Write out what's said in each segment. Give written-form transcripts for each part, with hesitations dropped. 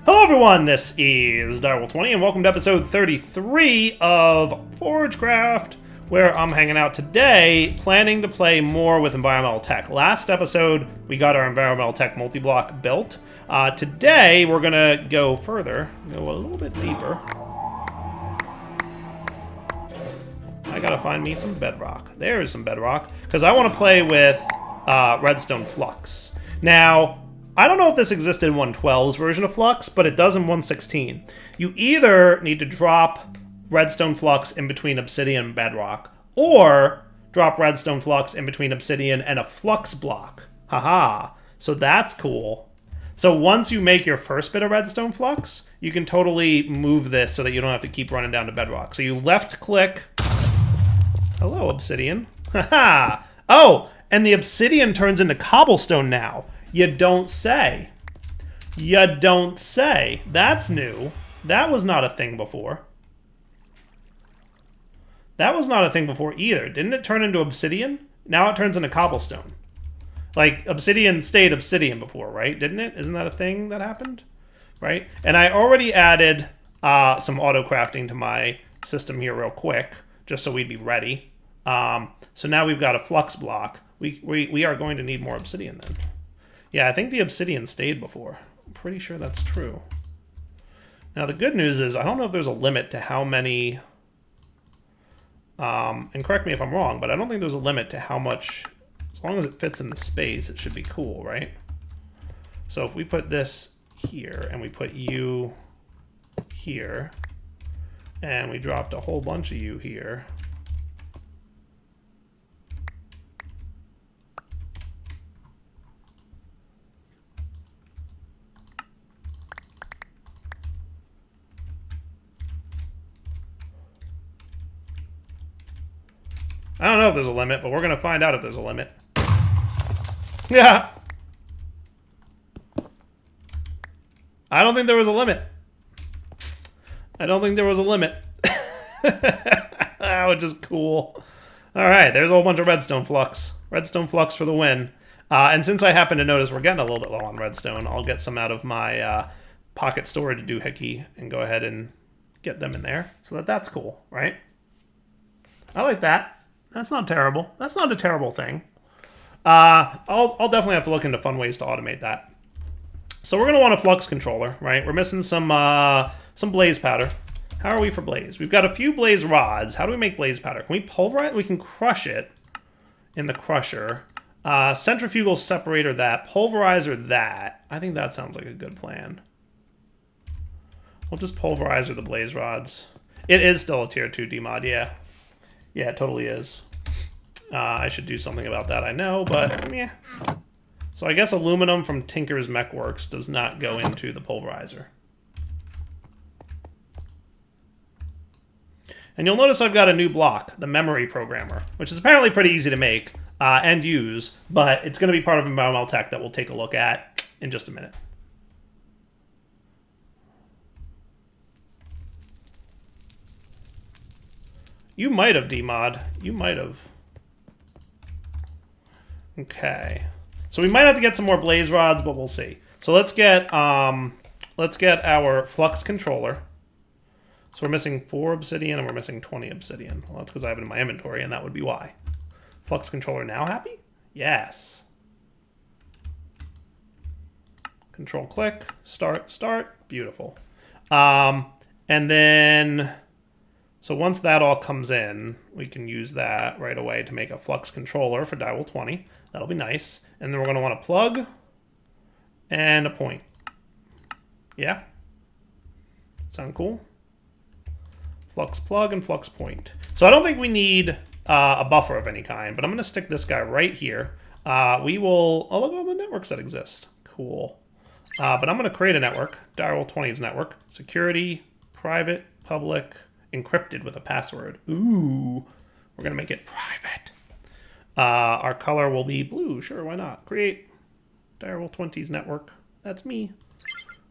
Hello everyone, this is Direwolf20 and welcome to episode 33 of Forgecraft, where I'm hanging out today planning to play more with environmental tech. Last episode we got our environmental tech multi-block built. Today we're gonna go further, go a little bit deeper. I gotta find me some bedrock. There's some bedrock, because I want to play with redstone flux. Now, I don't know if this existed in 1.12's version of Flux, but it does in 1.16. You either need to drop redstone flux in between obsidian and bedrock, or drop redstone flux in between obsidian and a flux block. Haha. So that's cool. So once you make your first bit of redstone flux, you can totally move this so that you don't have to keep running down to bedrock. So you left click. Hello, obsidian. Haha. Oh, and the obsidian turns into cobblestone now. You don't say. You don't say. That's new. That was not a thing before. That was not a thing before either. Didn't it turn into obsidian? Now it turns into cobblestone. Like, obsidian stayed obsidian before, right? Didn't it? Isn't that a thing that happened? Right? And I already added some auto crafting to my system here real quick, just so we'd be ready. So now we've got a flux block. We are going to need more obsidian then. Yeah, I think the obsidian stayed before. I'm pretty sure that's true. Now, the good news is I don't know if there's a limit to how many... and correct me if I'm wrong, but I don't think there's a limit to how much... As long as it fits in the space, it should be cool, right? So if we put this here, and we put you here, and we dropped a whole bunch of you here... I don't know if there's a limit, but we're going to find out if there's a limit. Yeah. I don't think there was a limit. I don't think there was a limit. Which is cool. All right, there's a whole bunch of redstone flux. Redstone flux for the win. And since I happen to notice we're getting a little bit low on redstone, I'll get some out of my pocket storage doohickey and go ahead and get them in there. So that's cool, right? I like that. That's not terrible. That's not a terrible thing. I'll definitely have to look into fun ways to automate that. So we're going to want a flux controller, right? We're missing some blaze powder. How are we for blaze? We've got a few blaze rods. How do we make blaze powder? Can we pulverize? We can crush it in the crusher. Centrifugal separator that. Pulverizer that. I think that sounds like a good plan. We'll just pulverizer the blaze rods. It is still a tier 2 demod, yeah. Yeah, it totally is. I should do something about that, I know, but yeah. So I guess aluminum from Tinker's Mech Works does not go into the pulverizer. And you'll notice I've got a new block, the memory programmer, which is apparently pretty easy to make and use, but it's going to be part of environmental tech that we'll take a look at in just a minute. You might have, Dmod. You might have. Okay. So we might have to get some more blaze rods, but we'll see. So let's get our flux controller. So we're missing 4 obsidian and we're missing 20 obsidian. Well, that's because I have it in my inventory, and that would be why. Flux controller now happy? Yes. Control click, start, beautiful. And then... So once that all comes in, we can use that right away to make a flux controller for Direwolf20. That'll be nice. And then we're going to want a plug and a point. Yeah? Sound cool? Flux plug and flux point. So I don't think we need a buffer of any kind, but I'm going to stick this guy right here. We will... Oh, look at all the networks that exist. Cool. But I'm going to create a network. Direwolf20's network. Security, private, public... encrypted with a password. Ooh, we're gonna make it private. Our color will be blue. Sure, why not? Create Direwolf20's network. That's me.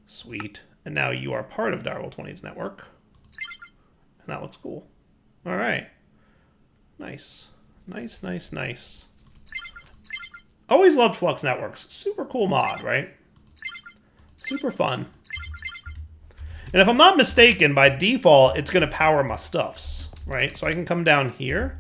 Sweet. And now you are part of Direwolf20's network. And that looks cool. All right. Nice. Nice, nice, nice. Always loved Flux Networks. Super cool mod, right? Super fun. And if I'm not mistaken, by default, it's going to power my stuffs, right? So I can come down here,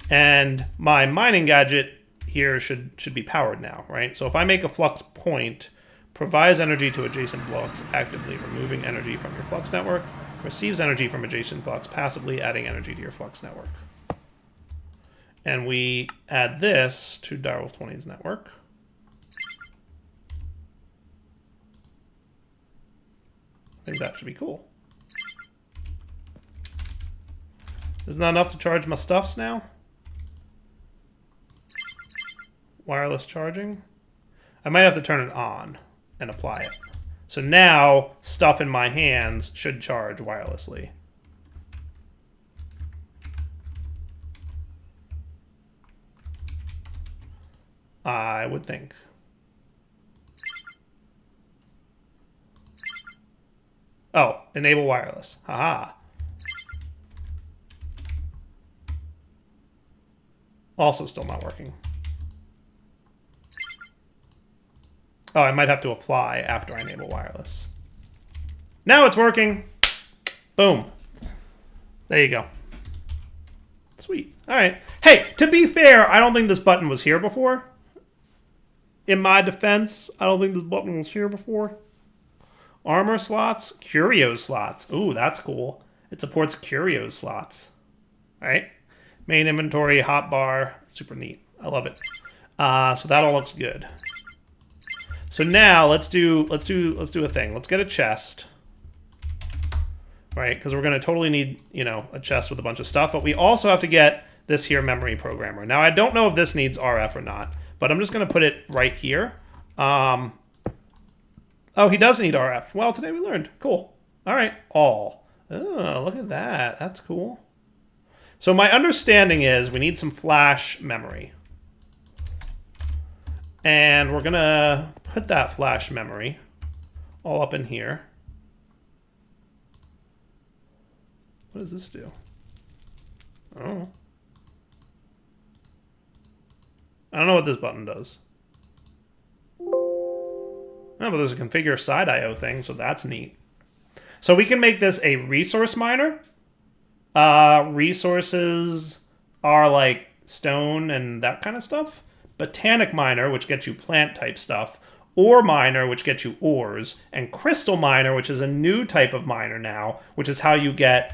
and my mining gadget here should be powered now, right? So if I make a flux point, provides energy to adjacent blocks actively, removing energy from your flux network, receives energy from adjacent blocks passively, adding energy to your flux network. And we add this to Direwolf20's network. I think that should be cool. Isn't that enough to charge my stuffs now? Wireless charging. I might have to turn it on and apply it. So now, stuff in my hands should charge wirelessly. I would think. Oh, enable wireless. Haha. Also still not working. Oh, I might have to apply after I enable wireless. Now it's working. Boom. There you go. Sweet. All right. Hey, to be fair, I don't think this button was here before. In my defense, I don't think this button was here before. Armor slots, curio slots. Ooh, that's cool. It supports curio slots. All right. Main inventory, hotbar. Super neat. I love it. So that all looks good. So now let's do a thing. Let's get a chest. Right? Because we're going to totally need, you know, a chest with a bunch of stuff, but we also have to get this here memory programmer. Now I don't know if this needs RF or not, but I'm just going to put it right here. Oh, he does need RF. Well, today we learned. Cool. All right. All. Oh, look at that. That's cool. So my understanding is we need some flash memory. And we're going to put that flash memory all up in here. What does this do? Oh. I don't know what this button does. Oh, but there's a configure side IO thing, so that's neat. So we can make this a resource miner. Resources are like stone and that kind of stuff. Botanic miner, which gets you plant type stuff. Ore miner, which gets you ores. And crystal miner, which is a new type of miner now, which is how you get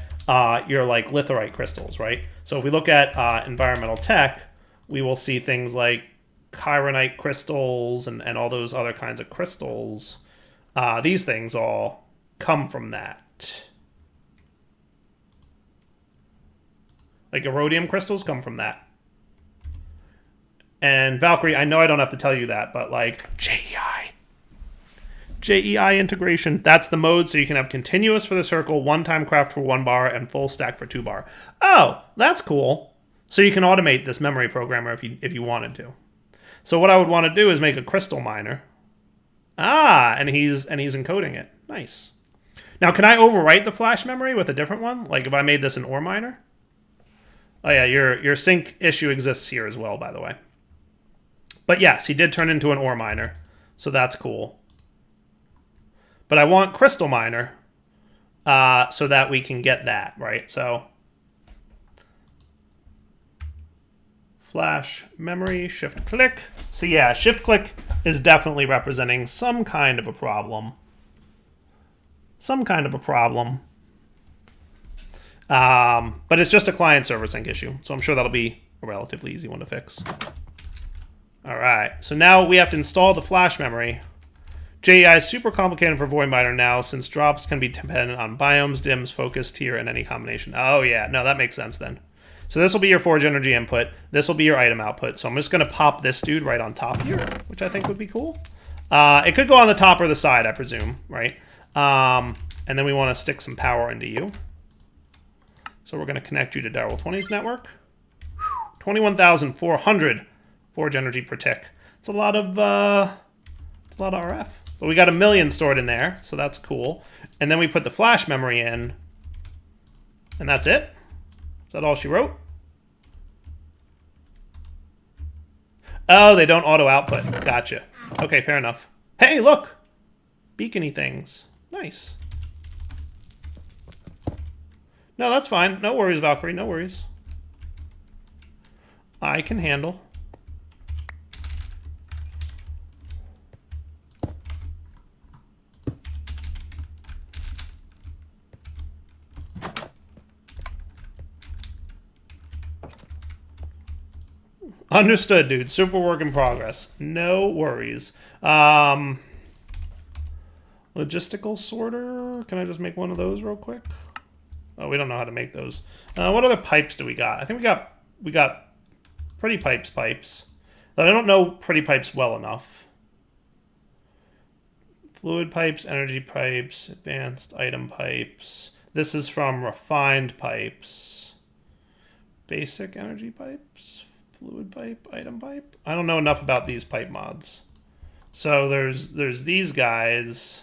your like litherite crystals, right? So if we look at environmental tech, we will see things like chironite crystals and all those other kinds of crystals. These things all come from that. Like erodium crystals come from that. And Valkyrie, I know I don't have to tell you that, but like JEI integration, that's the mode, so you can have continuous for the circle, one-time craft for 1 bar, and full stack for 2 bar. Oh, that's cool. So you can automate this memory programmer if you wanted to. So what I would want to do is make a crystal miner. Ah, and he's encoding it. Nice. Now, can I overwrite the flash memory with a different one? Like if I made this an ore miner? Oh yeah, your sync issue exists here as well, by the way. But yes, he did turn into an ore miner, so that's cool. But I want crystal miner so that we can get that, right? So flash memory, shift click. So yeah, shift click is definitely representing some kind of a problem. Some kind of a problem. But it's just a client server sync issue, so I'm sure that'll be a relatively easy one to fix. All right, so now we have to install the flash memory. JEI is super complicated for Void Miner now, since drops can be dependent on biomes, dims, focus, tier, and any combination. Oh yeah, no, that makes sense then. So this will be your Forge Energy input. This will be your item output. So I'm just going to pop this dude right on top here, which I think would be cool. It could go on the top or the side, I presume, right? And then we want to stick some power into you. So we're going to connect you to Direwolf20's network. 21,400 Forge energy per tick. It's a lot of RF. But we got 1 million stored in there, so that's cool. And then we put the flash memory in, and that's it. Is that all she wrote? Oh, they don't auto output. Gotcha. Okay, fair enough. Hey, look! Beacony things. Nice. No, that's fine. No worries, Valkyrie. No worries. I can handle. Understood, dude. Super work in progress. No worries. Logistical sorter. Can I just make one of those real quick? Oh, we don't know how to make those. What other pipes do we got? I think we got pretty pipes. But I don't know pretty pipes well enough. Fluid pipes, energy pipes, advanced item pipes. This is from refined pipes. Basic energy pipes. Fluid pipe, item pipe. I don't know enough about these pipe mods. So there's these guys,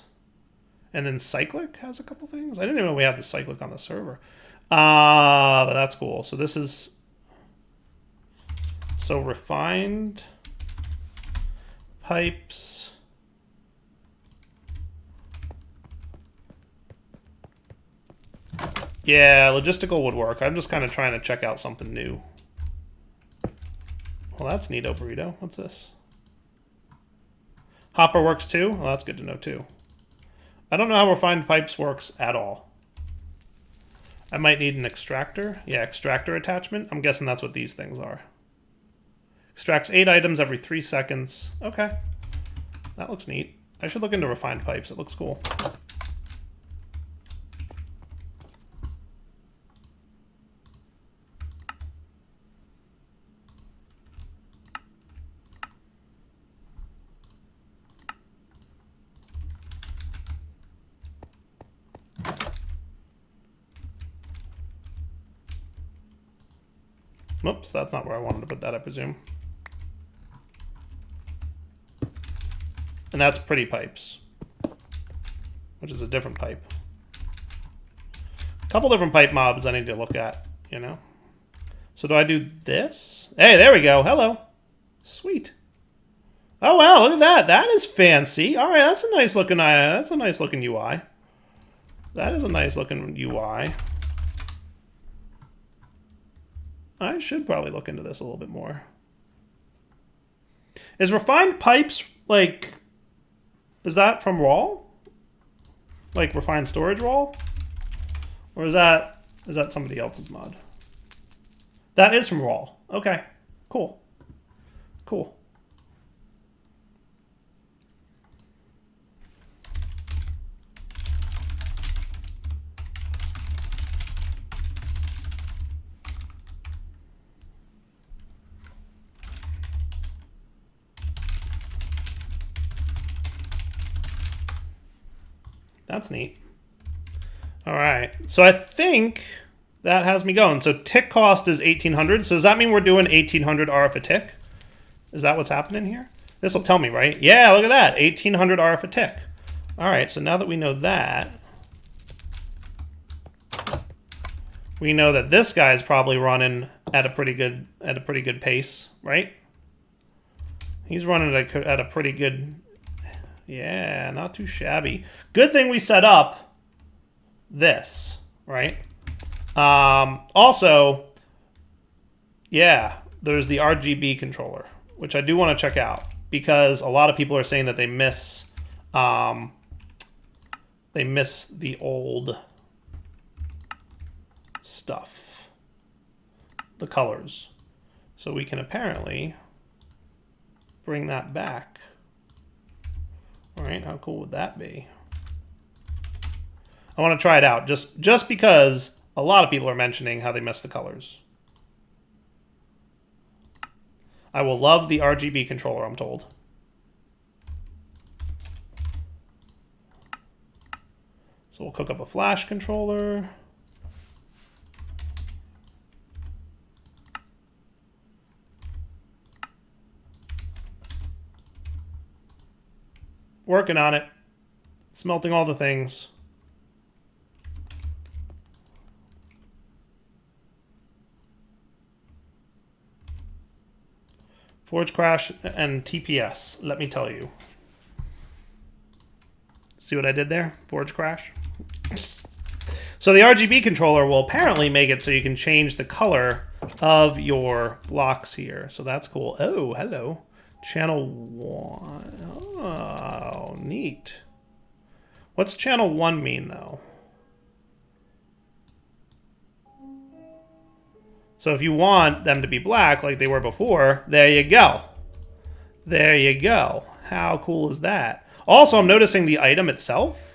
and then cyclic has a couple things. I didn't even know we had the cyclic on the server. But that's cool. So this is refined pipes. Yeah, logistical would work. I'm just kind of trying to check out something new. Well, that's neato, burrito. What's this? Hopper works too? Well, that's good to know too. I don't know how refined pipes works at all. I might need an extractor. Yeah, extractor attachment. I'm guessing that's what these things are. Extracts 8 items every 3 seconds. Okay. That looks neat. I should look into refined pipes. It looks cool. Oops, that's not where I wanted to put that, I presume. And that's pretty pipes, which is a different pipe. A couple different pipe mobs I need to look at, you know? So do I do this? Hey, there we go. Hello. Sweet. Oh, wow, look at that. That is fancy. All right, that's a nice looking UI. That is a nice looking UI. I should probably look into this a little bit more. Is refined pipes, like, is that from raw? Like refined storage raw? Or is that somebody else's mod? That is from raw. Okay, cool. Cool. That's neat. All right. So I think that has me going. So tick cost is 1,800. So does that mean we're doing 1,800 RF a tick? Is that what's happening here? This will tell me, right? Yeah, look at that. 1,800 RF a tick. All right. So now that we know that, we know that this guy's probably running at a pretty good pace, right? He's running at a pretty good. Yeah, not too shabby. Good thing we set up this, right? Also, yeah, there's the RGB controller, which I do want to check out because a lot of people are saying that they miss the old stuff, the colors. So we can apparently bring that back. All right, how cool would that be? I want to try it out just because a lot of people are mentioning how they miss the colors. I will love the RGB controller, I'm told. So we'll cook up a flash controller. Working on it. Smelting all the things. Forgecraft and TPS, let me tell you. See what I did there? Forgecraft. So the RGB controller will apparently make it so you can change the color of your blocks here. So that's cool. Oh, hello. Channel 1. Oh, neat. What's channel 1 mean, though? So if you want them to be black like they were before, there you go. There you go. How cool is that? Also, I'm noticing the item itself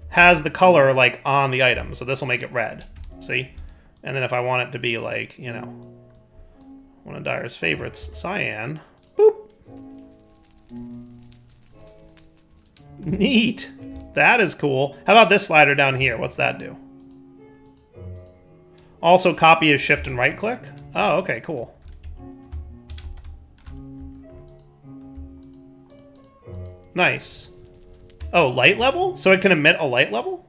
has the color like on the item. So this will make it red. See? And then if I want it to be like, you know, one of Dyer's favorites, cyan. Boop. Neat. That is cool. How about this slider down here? What's that do? Also copy is shift and right click. Oh, okay, cool. Nice. Oh, light level? So it can emit a light level?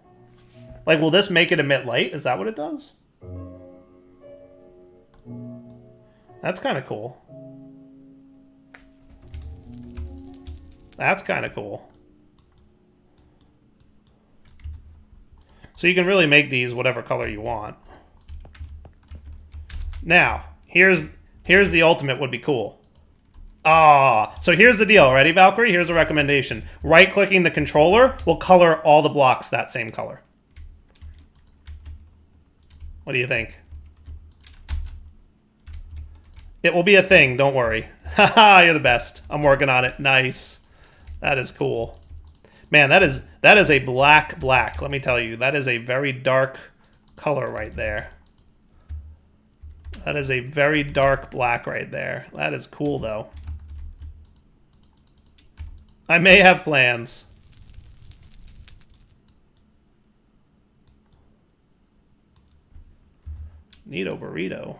Like, will this make it emit light? Is that what it does? That's kind of cool. That's kind of cool. So you can really make these whatever color you want. Now, here's the ultimate would be cool. So here's the deal. Ready, Valkyrie? Here's a recommendation. Right-clicking the controller will color all the blocks that same color. What do you think? It will be a thing, don't worry. Haha, you're the best. I'm working on it. Nice. That is cool. Man, that is a black. Let me tell you, that is a very dark color right there. That is a very dark black right there. That is cool, though. I may have plans. Neato burrito.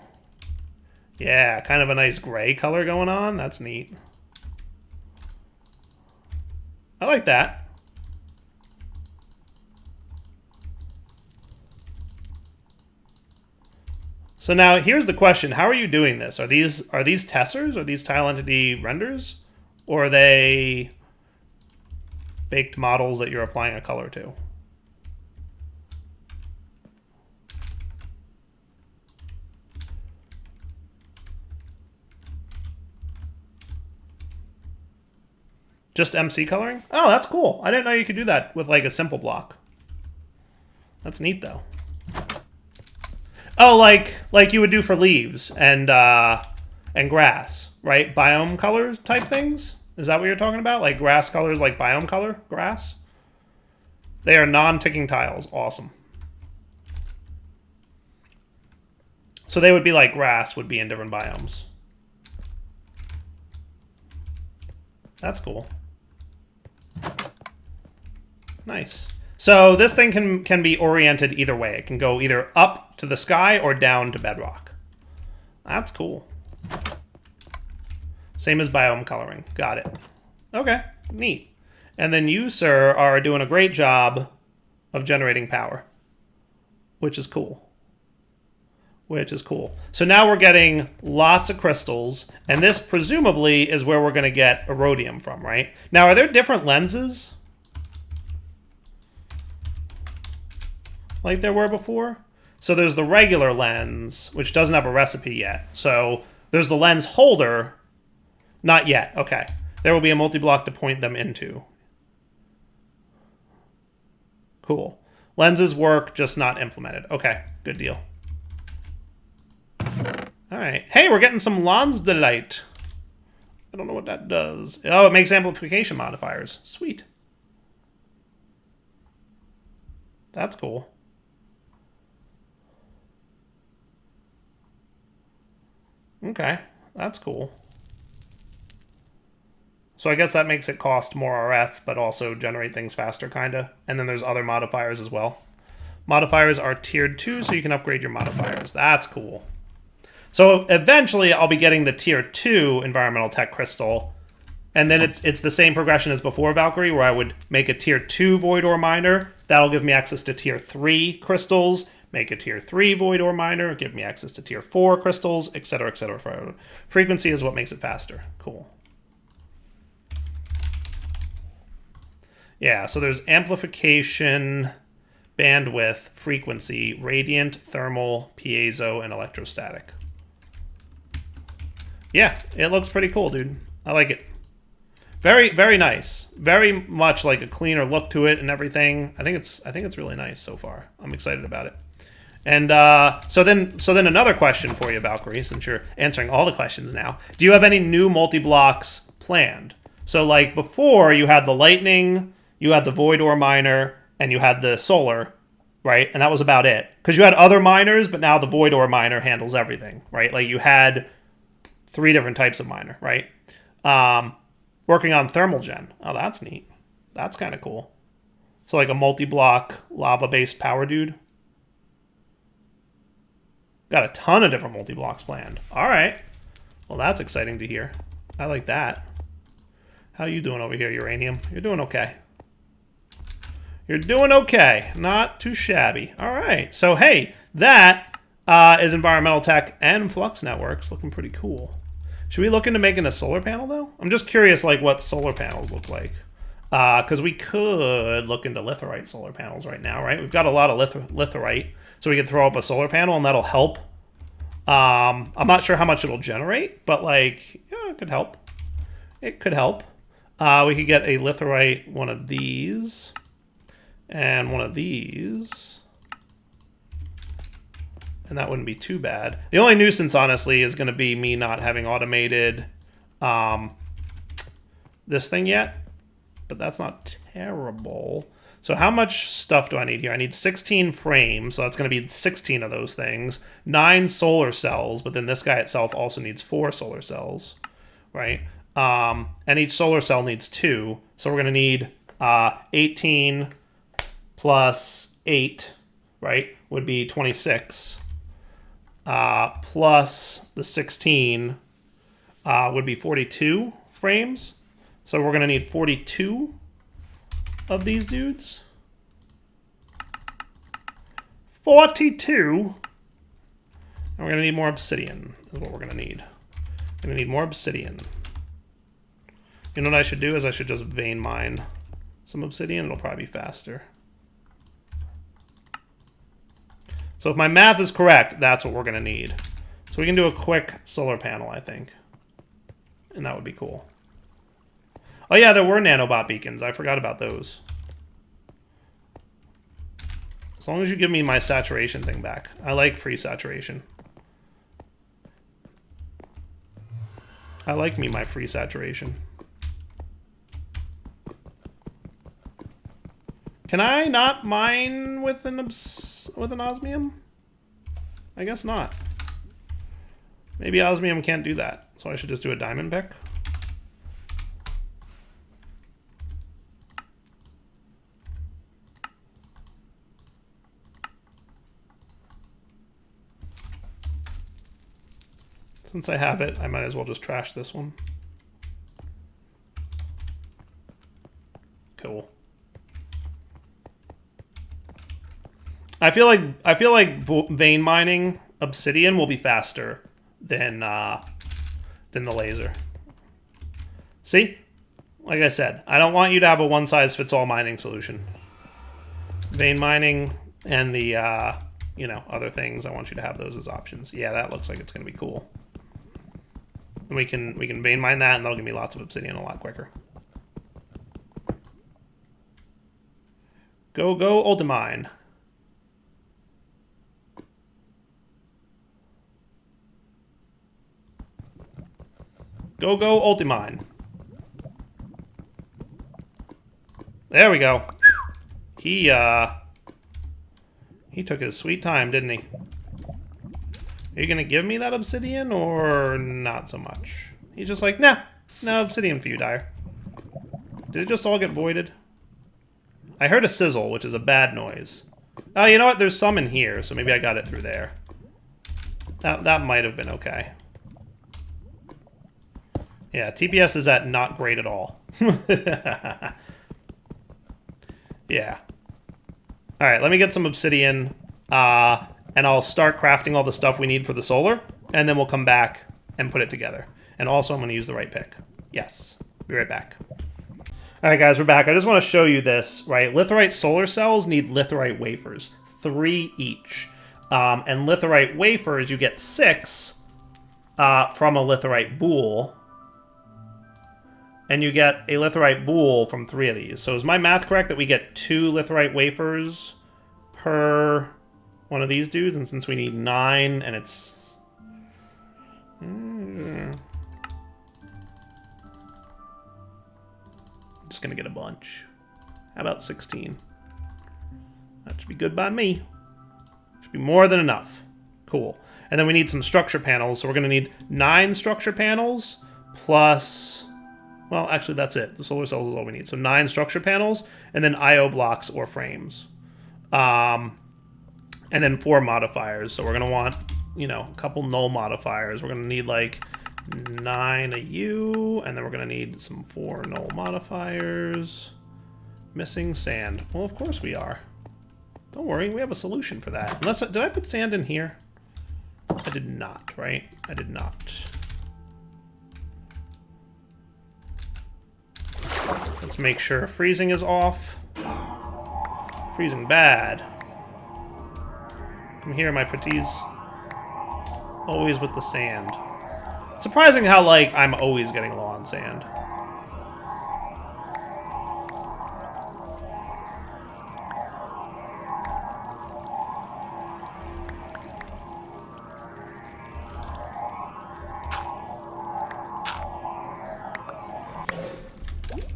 Yeah, kind of a nice gray color going on. That's neat. I like that. So now here's the question. How are you doing this? Are these tessers? Are these tile entity renders? Or are they baked models that you're applying a color to? Just MC coloring? Oh, that's cool. I didn't know you could do that with like a simple block. That's neat though. Oh, like you would do for leaves and grass, right? Biome colors type things? Is that what you're talking about? Like grass colors like biome color grass? They are non-ticking tiles. Awesome. So they would be like grass would be in different biomes. That's cool. Nice. So this thing can be oriented either way. It can go either up to the sky or down to bedrock. That's cool. Same as biome coloring. Got it. Okay, neat. And then you, sir, are doing a great job of generating power, which is cool. Which is cool. So now we're getting lots of crystals, and this presumably is where we're going to get erodium from, right? Now, are there different lenses like there were before? So there's the regular lens, which doesn't have a recipe yet. So there's the lens holder. Not yet. Okay. There will be a multi-block to point them into. Cool. Lenses work, just not implemented. Okay, good deal. All right. Hey, we're getting some Lonsdaleite. I don't know what that does. Oh, it makes amplification modifiers. Sweet. That's cool. Okay, that's cool. So I guess that makes it cost more RF, but also generate things faster, kinda. And then there's other modifiers as well. Modifiers are tiered 2, so you can upgrade your modifiers. That's cool. So eventually I'll be getting the tier 2 environmental tech crystal. And then it's the same progression as before, Valkyrie, where I would make a tier 2 void ore miner. That'll give me access to tier 3 crystals. Make a tier 3 void ore miner, give me access to tier 4 crystals, etc., etc. Frequency is what makes it faster. Cool. Yeah, so there's amplification, bandwidth, frequency, radiant, thermal, piezo, and electrostatic. Yeah, it looks pretty cool, dude. I like it. Very, very nice. Very much like a cleaner look to it and everything. I think it's really nice so far. I'm excited about it. And so then another question for you, Valkyrie, since you're answering all the questions now. Do you have any new multi-blocks planned? So like before, you had the lightning, you had the void ore miner, and you had the solar, right? And that was about it. Because you had other miners, but now the void ore miner handles everything, right? Like you had 3 different types of miner, right? Working on thermal gen. Oh, that's neat. That's kind of cool. So like a multi-block lava-based power dude. Got a ton of different multi-blocks planned. All right. Well, that's exciting to hear. I like that. How you doing over here, Uranium? You're doing okay. You're doing okay. Not too shabby. All right. So, hey, that is Environmental Tech and Flux Networks. Looking pretty cool. Should we look into making a solar panel, though? I'm just curious, like, what solar panels look like. Because we could look into litherite solar panels right now, right? We've got a lot of litherite, so we could throw up a solar panel, and that'll help. I'm not sure how much it'll generate, but, like, yeah, it could help. It could help. We could get a litherite, one of these, and one of these. And that wouldn't be too bad. The only nuisance, honestly, is going to be me not having automated this thing yet. But that's not terrible. So how much stuff do I need here? I need 16 frames, so that's going to be 16 of those things. 9 solar cells, but then this guy itself also needs 4 solar cells, right? And each solar cell needs 2. So we're going to need 18 plus 8, right, would be 26. Plus the 16 would be 42 frames. So we're going to need 42 of these dudes. 42. And we're going to need more obsidian is what we're going to need. We're going to need more obsidian. You know what I should do is I should just vein mine some obsidian. It'll probably be faster. So if my math is correct, that's what we're going to need. So we can do a quick solar panel, I think. And that would be cool. Oh yeah, there were nanobot beacons. I forgot about those. As long as you give me my saturation thing back. I like free saturation. I like me my free saturation. Can I not mine with an osmium? I guess not. Maybe osmium can't do that, so I should just do a diamond pick. Since I have it, I might as well just trash this one. Cool. I feel like vein mining obsidian will be faster than the laser. See? Like I said, I don't want you to have a one-size-fits-all mining solution. Vein mining and the you know, other things, I want you to have those as options. Yeah, that looks like it's going to be cool. And we can vein mine that, and that'll give me lots of obsidian a lot quicker. Go Ultimine. Go Ultimine. There we go. He took his sweet time, didn't he? Are you gonna give me that obsidian or not so much? He's just like, nah, no obsidian for you, Dyer. Did it just all get voided? I heard a sizzle, which is a bad noise. Oh, you know what? There's some in here, so maybe I got it through there. That might have been okay. Yeah, TPS is at not great at all. Yeah. All right, let me get some obsidian, and I'll start crafting all the stuff we need for the solar, and then we'll come back and put it together. And also, I'm going to use the right pick. Yes. Be right back. All All right, guys, we're back. I just want to show you this, right? Litherite solar cells need litherite wafers, 3 each. And litherite wafers, you get 6 from a litherite boule. And you get a litherite boule from 3 of these. So is my math correct that we get 2 litherite wafers per one of these dudes? And since we need 9 and it's... just gonna get a bunch. How about 16? That should be good by me. Should be more than enough. Cool. And then we need some structure panels. So we're gonna need 9 structure panels plus... well, actually, that's it. The solar cells is all we need. So 9 structure panels, and then I/O blocks or frames. And then 4 modifiers. So we're going to want, you know, a couple null modifiers. We're going to need, like, 9 of you, and then we're going to need some 4 null modifiers. Missing sand. Well, of course we are. Don't worry, we have a solution for that. Unless, did I put sand in here? I did not, right? I did not. Let's make sure freezing is off. Freezing bad. Come here, my pretties. Always with the sand. It's surprising how, like, I'm always getting low on sand.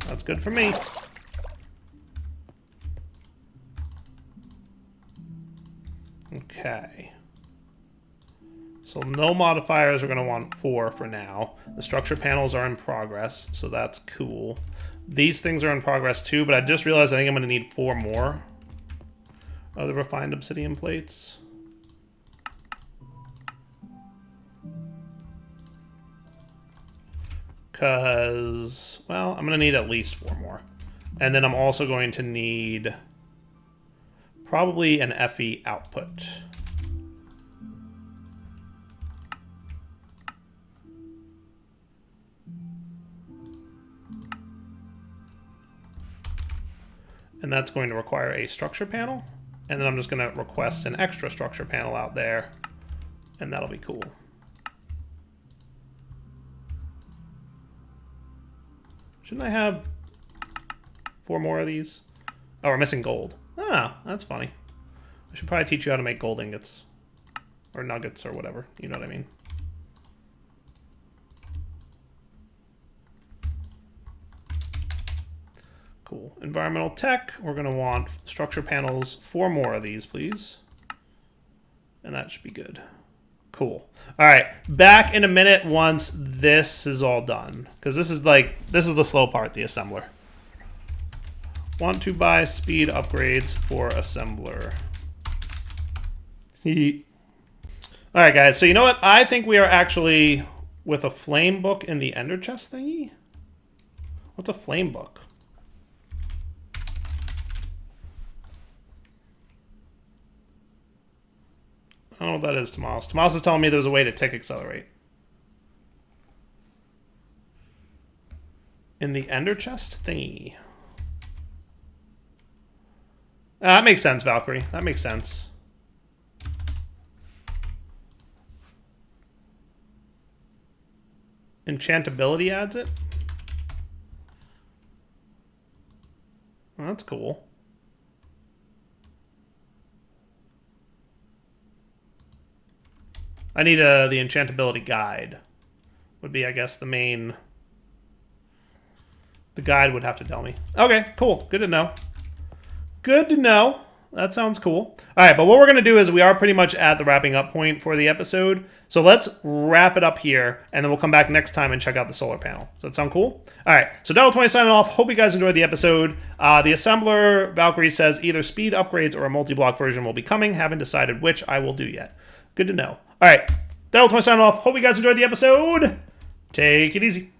That's good for me. Okay. So no modifiers, are going to want 4 for now. The structure panels are in progress, so that's cool. These things are in progress too, but I just realized I think I'm going to need 4 more of the refined obsidian plates. Because, well, I'm going to need at least 4 more. And then I'm also going to need probably an FE output. And that's going to require a structure panel. And then I'm just going to request an extra structure panel out there. And that'll be cool. Shouldn't I have 4 more of these? Oh, we're missing gold. Ah, that's funny. I should probably teach you how to make gold ingots. Or nuggets or whatever. You know what I mean. Cool. Environmental tech. We're going to want structure panels. 4 more of these, please. And that should be good. Cool. All right, back in a minute once this is all done. Because this is the slow part, the assembler. Want to buy speed upgrades for assembler. All right, guys, so you know what? I think we are actually with a flame book in the ender chest thingy. What's a flame book? I don't know what that is, Tomas. Tomas is telling me there's a way to tick accelerate. In the ender chest thingy. That makes sense, Valkyrie. That makes sense. Enchantability adds it? Well, that's cool. I need the enchantability guide. Would be, I guess, the main... The guide would have to tell me. Okay, cool. Good to know. Good to know. That sounds cool. All right, but what we're going to do is we are pretty much at the wrapping up point for the episode. So let's wrap it up here, and then we'll come back next time and check out the solar panel. Does that sound cool? All right, so Devil20 signing off. Hope you guys enjoyed the episode. The assembler, Valkyrie, says either speed upgrades or a multi-block version will be coming. Haven't decided which I will do yet. Good to know. All right, Devil20 signing off. Hope you guys enjoyed the episode. Take it easy.